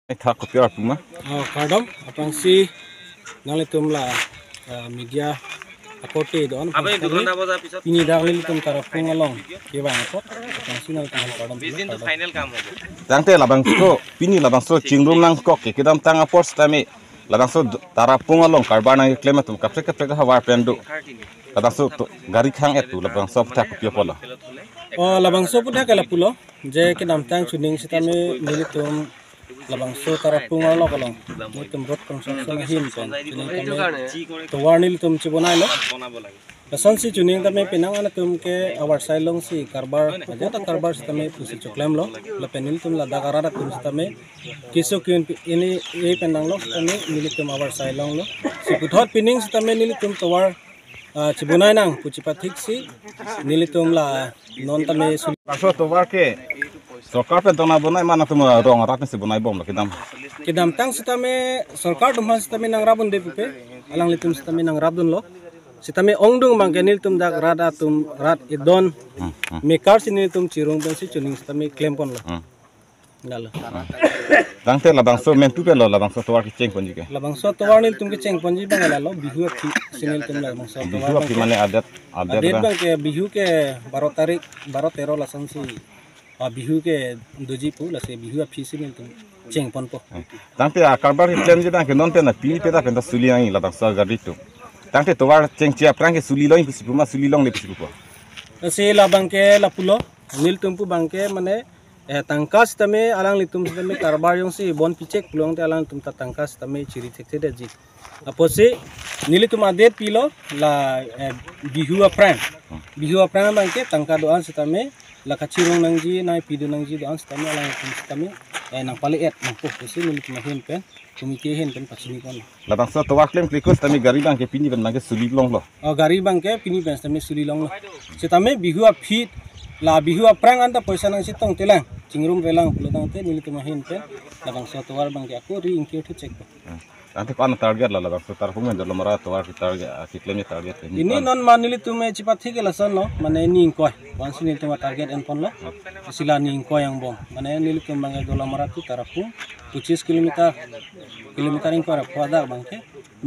Thak kopi apa mah? Kardom, apang si nalitum la media akote doon. Apa itu ganda boza episode? Ini dah nalitum tarapung along. Kaya apa? Apang si nalitum kardom. Bizin tu final kamu. Tangte labang so, pini labang so cingrum nang kok ke kita tang aport tami labang so tarapung along karbana klema tum kapse hawa pendu. Labang so gari khang etu labang so thak kopi apa lah? Oh, labang so pun dah kalau pulo. Je ke tang cuning kita me nalitum labang so tarapung along along. Nalitum road construction hin kan. Tuwarnil tum cibonai lo. Lasan si cuning tami pinang ana tum ke awar sailong si karbar aja tak karbar si tami pusi cuklem lo lepenil tum la dagarara tum si tami kiso kyun ini pendang lo tami nili tum awar sailong lo si puthot pining si tami nili tum tawar cibunai nang puci pathik si nili tum la non tami So tawar ke सरकार पे दोना बनाई माना तुम रोंग रात से बनाई बम kidam tang si tami sarkar tum si tami nang rabun de pupe alang litum si tami nang rabun lo si tami ongdung mangkenil tum dak rada tum rat idon mekar sini tum cirung dan si cuning si tami klempon lo ngalo tangte labang so men tupe lo labang so tawar ki ceng ponji ke labang so tawar nil tum ke ceng ponji bang lo bihu ki sinil tum labang so tawar ki mane adat bang ke bihu ke 12 tarik 13 lasan si bihu ke doji pu la se bihu fi sinil tum ceng pon po tangte karbar plan je ke non pe na pini pe da pe da suli ngai labang so gari tu tangte tawar ceng cia prang ke suli loing pisi puma suli long le pisi pu se labang ke lapulo nil tum pu bang ke mane tangkas tame alang litum tame karbar yung si bon picek pulang te alang tum tangkas tame ciri tek te ji apo se nilitum adet pilo la bihu aprang bangke tangka doan setame la kacirung nangji nai pidu nangji doan setame alang tum setame nang pale et nang po se nilitum hen pen tumike hen pen pachini kon la bang so tawar klem klikos tame gari bang ke pini ben bang ke suli long lo gari bang ke pini ben tame suli long lo setame bihu apit la bihu aprang anta poisa nang sitong telang cingrum relang pulang te nili tumahin pen labang so tawar bang ke aku ring ke tu cek nanti pan target lah labang so tarapung men dalam mara tawar ki target kiklem target ini non manili tume cipat hike lasan lo mana ini koi wan sini tuma target en pon lo sila ni koi yang bom mana nili tum bang dalam mara tu tarapung 25 kilometer ing koi pada bang ke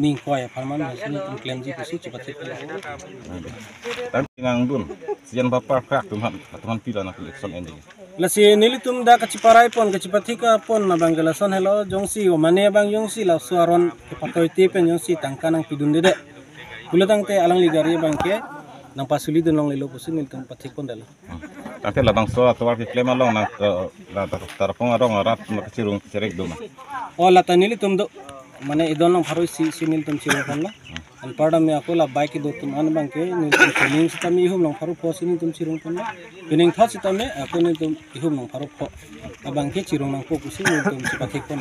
ni koi farman sini tum klaim ji kusi cipat hike dan ngang dun sian bapa krak tuman pila nak election ending lasi nilitum da kaciparai pon kacipatika pon na bangalason hello jongsi o mane bang jongsi la suaron patoyti pen jongsi tangkanang pidun dede kulatang te alang ligari bangke nang pasuli dunong lilo pusin nilitum patik pon dalo nanti labang so atwar ki klema long na tarapong arong rat makacirung cerek duma o lata nilitum do mane idon nang pharu si nilitum cirung pon la an padam me akola bike do tum an bangke nilitum training sitami hum nang pharu posin nilitum cirung pon la pining tha sitame ako nilitum ihum nang pharu po abangke cirung nang po pusin nilitum sipatik pon